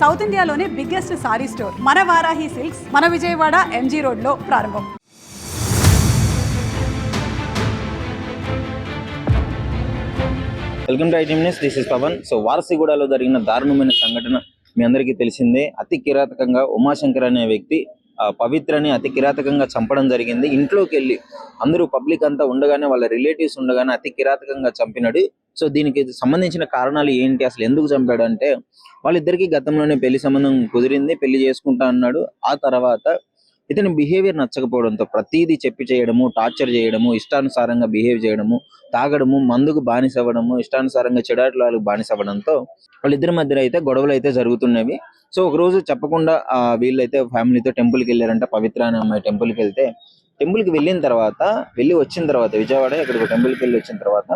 South ఇండియాలోనే biggest sorry store మన Varahi silks మన విజయవాడ ఎంజీ రోడ్లో ప్రారంభం. Welcome to ITM news. This is Pavan. So వారసిగూడలో జరిగిన దారుణమైన సంఘటన మీ అందరికీ తెలిసిందే. అతి కిరాతకంగా ఉమాశంకర్ అనే వ్యక్తి పవిత్రని అతి కిరాతకంగా చంపడం జరిగింది. ఇంట్లోకి వెళ్ళి అందరూ పబ్లిక్ అంతా ఉండగానే, వాళ్ళ రిలేటివ్స్ ఉండగానే అతి కిరాతకంగా చంపినాడు. సో దీనికి సంబంధించిన కారణాలు ఏంటి, అసలు ఎందుకు చంపాడు అంటే, వాళ్ళిద్దరికి గతంలోనే పెళ్లి సంబంధం కుదిరింది, పెళ్లి చేసుకుంటా అన్నాడు. ఆ తర్వాత ఇతని బిహేవియర్ నచ్చకపోవడంతో ప్రతిదీ చెప్పి చేయడము, టార్చర్ చేయడము, ఇష్టానుసారంగా బిహేవ్ చేయడము, తాగడము, మందుకు బానిసవ్వడము, ఇష్టానుసారంగా చెడాట్లకు బానిసవ్వడంతో వాళ్ళిద్దరి మధ్య అయితే గొడవలు అయితే జరుగుతున్నవి. సో ఒక రోజు చెప్పకుండా వీళ్ళైతే ఫ్యామిలీతో టెంపుల్కి వెళ్ళారంట. పవిత్ర అనే అమ్మాయి టెంపుల్కి వెళ్తే, టెంపుల్కి వెళ్ళి వచ్చిన తర్వాత విజయవాడ ఇక్కడ టెంపుల్కి వెళ్ళి వచ్చిన తర్వాత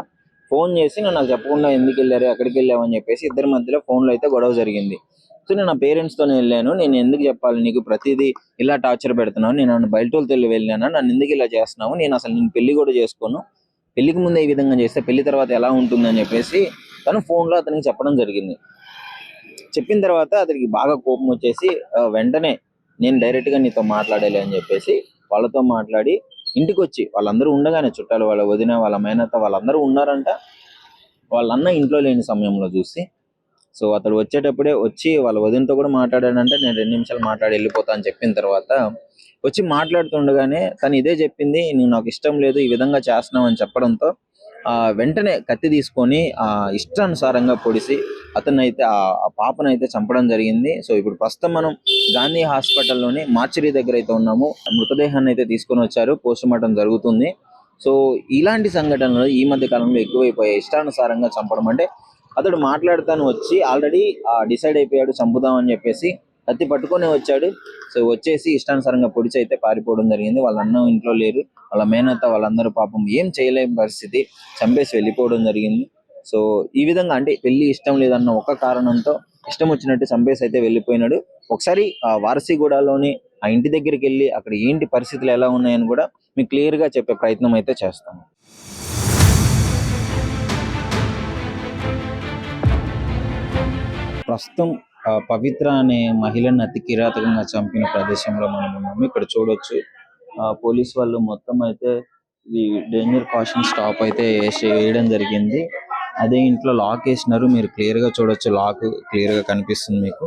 ఫోన్ చేసి, నాకు చెప్పకుండా ఎందుకు వెళ్ళారు, ఎక్కడికి వెళ్ళావు అని చెప్పేసి ఇద్దరి మధ్యలో ఫోన్లో అయితే గొడవ జరిగింది. సో నేను నా పేరెంట్స్తోనే వెళ్ళాను, నేను ఎందుకు చెప్పాలి నీకు, ప్రతిదీ ఇలా టార్చర్ పెడుతున్నావు, నేను బయటతో వెళ్ళాను, నన్ను ఎందుకు ఇలా చేస్తున్నావు, నేను అసలు నేను పెళ్లి కూడా చేసుకోను, పెళ్లికి ముందే ఈ విధంగా చేస్తే పెళ్లి తర్వాత ఎలా ఉంటుంది అని చెప్పేసి తను ఫోన్లో అతనికి చెప్పడం జరిగింది. చెప్పిన తర్వాత అతనికి బాగా కోపం వచ్చేసి వెంటనే నేను డైరెక్ట్గా నీతో మాట్లాడాలి అని చెప్పేసి వాళ్ళతో మాట్లాడి ఇంటికి వచ్చి, వాళ్ళందరూ ఉండగానే చుట్టాలు, వాళ్ళ వదిన, వాళ్ళ మేనత్త వాళ్ళందరూ ఉన్నారంట. వాళ్ళన్న ఇంట్లో లేని సమయంలో చూసి, సో అతడు వచ్చేటప్పుడే వచ్చి వాళ్ళ వదినతో కూడా మాట్లాడాడంటే, నేను 2 నిమిషాలు మాట్లాడి వెళ్ళిపోతా అని చెప్పిన తర్వాత వచ్చి మాట్లాడుతుండగానే తను ఇదే చెప్పింది, నువ్వు నాకు ఇష్టం లేదు, ఈ విధంగా చేస్తున్నావు అని చెప్పడంతో వెంటనే కత్తి తీసుకొని ఇష్టానుసారంగా పొడిసి అతనైతే ఆ పాపనైతే చంపడం జరిగింది. సో ఇప్పుడు ప్రస్తుతం మనం గాంధీ హాస్పిటల్లోని మార్చరీ దగ్గర అయితే ఉన్నాము. మృతదేహాన్ని అయితే తీసుకొని వచ్చారు, పోస్ట్ మార్టం జరుగుతుంది. సో ఇలాంటి సంఘటనలు ఈ మధ్య కాలంలో ఎక్కువైపోయాయి. ఇష్టానుసారంగా చంపడం అంటే, అతడు మాట్లాడుతాను వచ్చి ఆల్రెడీ డిసైడ్ అయిపోయాడు చంపుదామని చెప్పేసి, కత్తి పట్టుకొని వచ్చాడు. సో వచ్చేసి ఇష్టానుసారంగా పొడిచి అయితే పారిపోవడం జరిగింది. వాళ్ళ అన్న ఇంట్లో లేరు, వాళ్ళ మేనత్త వాళ్ళందరూ పాపం ఏం చేయలేని పరిస్థితి, చంపేసి వెళ్ళిపోవడం జరిగింది. సో ఈ విధంగా అంటే పెళ్లి ఇష్టం లేదన్న ఒక కారణంతో ఇష్టం వచ్చినట్టు చంపేసి అయితే వెళ్ళిపోయినాడు. ఒకసారి వారసిగూడలోని ఆ ఇంటి దగ్గరికి వెళ్ళి అక్కడ ఏంటి పరిస్థితులు ఎలా ఉన్నాయని కూడా మీకు క్లియర్ గా చెప్పే ప్రయత్నం అయితే చేస్తాము. ప్రస్తుతం పవిత్ర అనే మహిళను అతి కిరాతకంగా చంపిన ప్రదేశంలో మనం ఉన్నాము. ఇక్కడ చూడొచ్చు పోలీస్ వాళ్ళు మొత్తం అయితే ఈ డేంజర్ కాషన్ స్టాప్ అయితే వేయడం జరిగింది. అదే ఇంట్లో లాక్ వేసినారు, మీరు క్లియర్ గా చూడొచ్చు, లాక్ క్లియర్ గా కనిపిస్తుంది మీకు.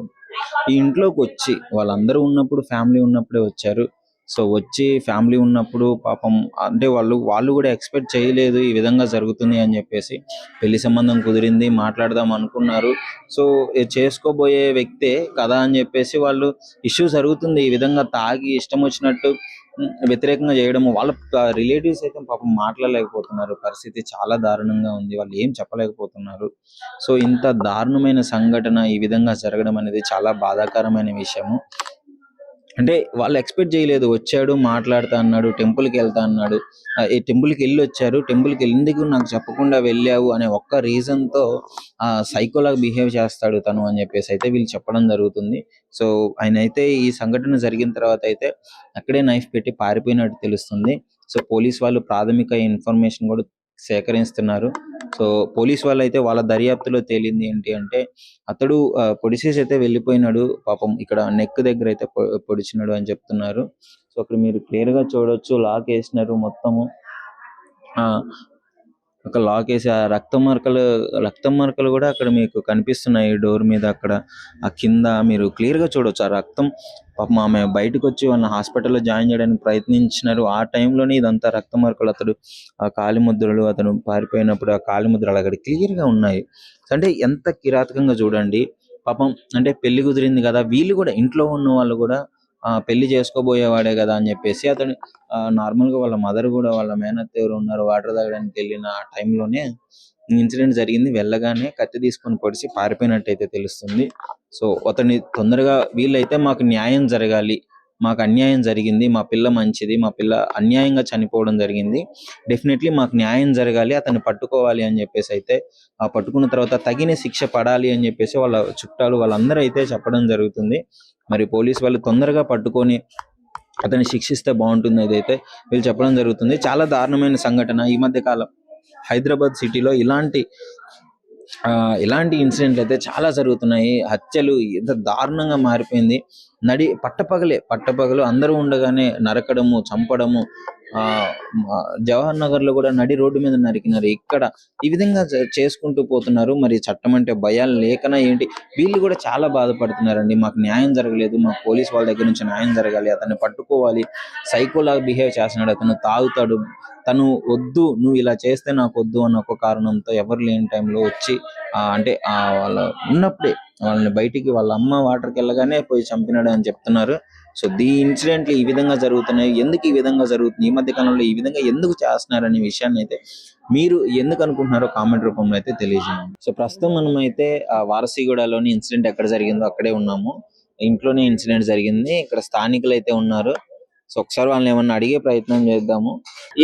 ఈ ఇంట్లోకి వచ్చి వాళ్ళందరూ ఉన్నప్పుడు, ఫ్యామిలీ ఉన్నప్పుడే వచ్చారు. సో వచ్చి ఫ్యామిలీ ఉన్నప్పుడు పాపం అంటే వాళ్ళు కూడా ఎక్స్పెక్ట్ చేయలేదు ఈ విధంగా జరుగుతుంది అని చెప్పేసి. పెళ్లి సంబంధం కుదిరింది, మాట్లాడదాం అనుకున్నారు. సో చేసుకోబోయే వ్యక్తే కదా అని చెప్పేసి వాళ్ళు ఇష్యూ జరుగుతుంది, ఈ విధంగా తాగి ఇష్టం వచ్చినట్టు వ్యతిరేకంగా చేయడము. వాళ్ళ రిలేటివ్స్ అయితే పాపం మాట్లాడలేకపోతున్నారు, పరిస్థితి చాలా దారుణంగా ఉంది, వాళ్ళు ఏం చెప్పలేకపోతున్నారు. సో ఇంత దారుణమైన సంఘటన ఈ విధంగా జరగడం అనేది చాలా బాధాకరమైన విషయము. అంటే వాళ్ళు ఎక్స్పెక్ట్ చేయలేదు, వచ్చాడు మాట్లాడుతా అన్నాడు, టెంపుల్కి వెళ్తా అన్నాడు, ఈ టెంపుల్కి వెళ్ళి వచ్చారు, టెంపుల్కి ఎందుకు నాకు చెప్పకుండా వెళ్ళావు అనే ఒక్క రీజన్తో సైకోలాగా బిహేవ్ చేస్తాడు తను అని చెప్పేసి అయితే వీళ్ళు చెప్పడం జరుగుతుంది. సో ఆయన అయితే ఈ సంఘటన జరిగిన తర్వాత అయితే అక్కడే నైఫ్ పెట్టి పారిపోయినట్టు తెలుస్తుంది. సో పోలీస్ వాళ్ళు ప్రాథమిక ఇన్ఫర్మేషన్ కూడా సేకరిస్తున్నారు. సో పోలీస్ వాళ్ళు అయితే వాళ్ళ దర్యాప్తులో తేలింది ఏంటి అంటే, అతడు పొడిసేసి అయితే వెళ్ళిపోయినాడు. పాపం ఇక్కడ నెక్ దగ్గర అయితే పొడిచినాడు అని చెప్తున్నారు. సో అక్కడ మీరు క్లియర్ గా చూడొచ్చు, లాక్ వేసినారు మొత్తము. ఒక లాక్ వేసి ఆ రక్తం మరకలు కూడా అక్కడ మీకు కనిపిస్తున్నాయి డోర్ మీద. అక్కడ ఆ కింద మీరు క్లియర్ గా చూడొచ్చు ఆ రక్తం. పాపం ఆమె బయటకు వచ్చి వాళ్ళని హాస్పిటల్లో జాయిన్ చేయడానికి ప్రయత్నించినారు. ఆ టైంలోనే ఇదంతా రక్త మరకలు, అతడు ఆ కాలిముద్రలు, అతను పారిపోయినప్పుడు ఆ కాలిముద్రలు అక్కడ క్లియర్ గా ఉన్నాయి. అంటే ఎంత కిరాతకంగా చూడండి. పాపం అంటే పెళ్లి కుదిరింది కదా, వీళ్ళు కూడా ఇంట్లో ఉన్న వాళ్ళు కూడా పెళ్లి చేసుకోబోయేవాడే కదా అని చెప్పేసి అతను నార్మల్ గా వాళ్ళ మదర్ కూడా, వాళ్ళ మేనత్త ఎవరు ఉన్నారు వాటర్ తాగడానికి వెళ్ళిన ఆ టైంలోనే ఇన్సిడెంట్ జరిగింది. వెళ్ళగానే కత్తి తీసుకొని పొడిచి పారిపోయినట్టయితే తెలుస్తుంది. సో అతన్ని తొందరగా వీళ్ళైతే మాకు న్యాయం జరగాలి, మాకు అన్యాయం జరిగింది, మా పిల్ల మంచిది, మా పిల్ల అన్యాయంగా చనిపోవడం జరిగింది, డెఫినెట్లీ మాకు న్యాయం జరగాలి, అతన్ని పట్టుకోవాలి అని చెప్పేసి అయితే పట్టుకున్న తర్వాత తగిన శిక్ష పడాలి అని చెప్పేసి వాళ్ళ చుట్టాలు వాళ్ళందరూ అయితే చెప్పడం జరుగుతుంది. మరి పోలీస్ వాళ్ళు తొందరగా పట్టుకొని అతన్ని శిక్షిస్తే బాగుంటుంది అదైతే వీళ్ళు చెప్పడం జరుగుతుంది. చాలా దారుణమైన సంఘటన. ఈ మధ్య కాలం హైదరాబాద్ సిటీలో ఇలాంటి ఇలాంటి ఇన్సిడెంట్లు అయితే చాలా జరుగుతున్నాయి. హత్యలు ఎంత దారుణంగా మారిపోయింది. పట్టపగలు అందరూ ఉండగానే నరకడము, చంపడము. జవహర్ నగర్ లో కూడా నడి రోడ్డు మీద నరికినారు. ఇక్కడ ఈ విధంగా చేసుకుంటూ పోతున్నారు. మరి చట్టం అంటే భయాలు లేకనా ఏంటి? వీళ్ళు కూడా చాలా బాధపడుతున్నారండి. మాకు న్యాయం జరగలేదు, మాకు పోలీస్ వాళ్ళ దగ్గర నుంచి న్యాయం జరగాలి, అతన్ని పట్టుకోవాలి. సైకోలాగా బిహేవ్ చేస్తున్నాడు, అతను తాగుతాడు, తను వద్దు, నువ్వు ఇలా చేస్తే నాకు వద్దు అన్న ఒక కారణంతో ఎవరు లేని టైంలో వచ్చి అంటే వాళ్ళ ఉన్నప్పుడే వాళ్ళని బయటికి వాళ్ళ అమ్మ వాటర్కి వెళ్ళగానే పోయి చంపినాడు అని చెప్తున్నారు. సో ఈ ఇన్సిడెంట్లు ఈ విధంగా జరుగుతున్నాయి. ఎందుకు ఈ విధంగా జరుగుతుంది, ఈ మధ్య కాలంలో ఈ విధంగా ఎందుకు చేస్తున్నారు అనే విషయాన్ని అయితే మీరు ఎందుకు అనుకుంటున్నారో కామెంట్ రూపంలో అయితే తెలియజేయండి. సో ప్రస్తుతం మనం అయితే వారసిగూడలోని ఇన్సిడెంట్ ఎక్కడ జరిగిందో అక్కడే ఉన్నాము. ఇంట్లోనే ఇన్సిడెంట్ జరిగింది. ఇక్కడ స్థానికులు అయితే ఉన్నారు. సో ఒకసారి వాళ్ళని ఏమన్నా అడిగే ప్రయత్నం చేద్దాము.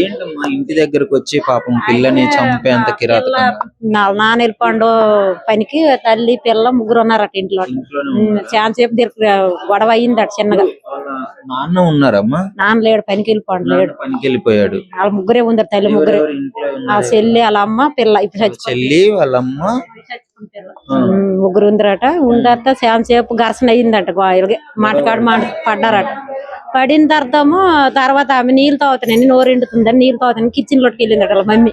ఏంటమ్మా ఇంటి దగ్గరకు వచ్చి పాపం పిల్లని చంపే అంత కిరాతకంగా? నాన్న వెళ్ళిపోండు పనికి, తల్లి పిల్ల ముగ్గురు ఉన్నారట ఇంట్లో. చాలా సేపు గొడవ అయ్యిందట చిన్నగా. వాళ్ళ నాన్న ఉన్నారమ్మా? నాన్న లేడు, పనికి వెళ్ళిపోండు, లేడు. పనికి వెళ్ళిపోయాడు. వాళ్ళ ముగ్గురే ఉందరు, తల్లి ముగ్గురే. ఆ చెల్లి వాళ్ళ అమ్మ పిల్ల ఇప్పుడు చెల్లి వాళ్ళ అమ్మ ముగ్గురు ఉందరట. ఉందట చాలా సేపు ఘర్షణ అయ్యిందట. మాటకాడు పడ్డారట. పడిన తర్వాత ఆమె నీళ్ళు తాగుతానని నోరు ఎండుతుందని నీళ్ళు తాగుతానని కిచెన్ లోకి వెళ్ళిందట వాళ్ళ మమ్మీ.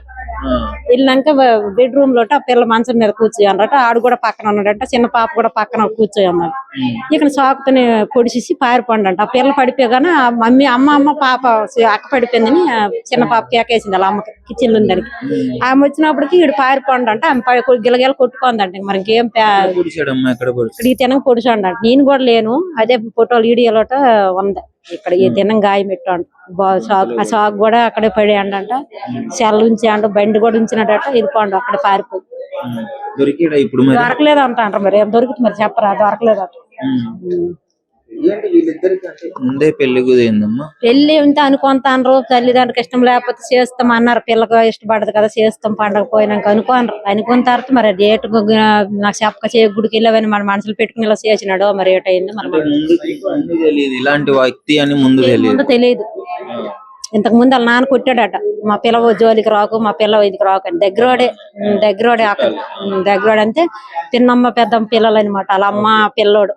వెళ్ళినాక బెడ్రూమ్ లోట ఆ పిల్ల మంచం మీద కూర్చోయి అన్నట. ఆడు కూడా పక్కన ఉన్నాడంట, చిన్న పాప కూడా పక్కన కూర్చోయి అన్నాడు. ఇక్కడ సాకుతోనే పొడిచేసి పారిపోండంట. ఆ పిల్ల పడిపోగానే ఆ మమ్మీ అమ్మ పాప అక్క పడిపోయిందని చిన్న పాప కేకేసింది వాళ్ళ అమ్మకి, కిచెన్ లో ఉందని. ఆమె వచ్చినప్పటికి ఈడు పారిపోండంట. ఆమె గిలగిల కొట్టుకోందంట. మరి ఇంకేం ఇక్కడ ఈ తినక పొడిచోండంట. నేను కూడా లేను, అదే ఫోటోలు వీడియోలోట ఉంది. ఇక్కడ ఈ తినం గాయం పెట్టాడు. ఆ సాగు కూడా అక్కడే పడేయండంట. సెల్ ఉంచాడు, బండి కూడా ఉంచినాడట. వెళ్ళిపోండు అక్కడ పారిపోయి. దొరకలేదు అంటారు. మరి ఏం దొరికింది మరి చెప్పరా? దొరకలేదట. ముందే పెళ్లి కుదిరిందమ్మా? పెళ్లి ఉంటే అనుకుంటాను, తల్లిదండ్రులకు ఇష్టం లేకపోతే చేస్తాం అన్నారు. పిల్లకి ఇష్టపడదు కదా, చేస్తాం పండగ పోయినాక అనుకున్న తర్వాత మరి డేట్ నాకు చెప్పక గుడికి వెళ్ళవని మన మనసులు పెట్టుకుని ఇలా చేసినాడు. మరి ఏటైంది మరి ఇలాంటి వ్యక్తి అని ముందు తెలియదు. ఇంతకు ముందు వాళ్ళ నాన్న కొట్టాడట, మా పిల్ల జోలికి రాకు, మా పిల్ల ఇదికి రాకు అని. దగ్గరోడే అక్కడ దగ్గరోడు అంటే పిన్నమ్మ పెద్దమ్మ పిల్లలు అనమాట. వాళ్ళ అమ్మ పిల్లోడు.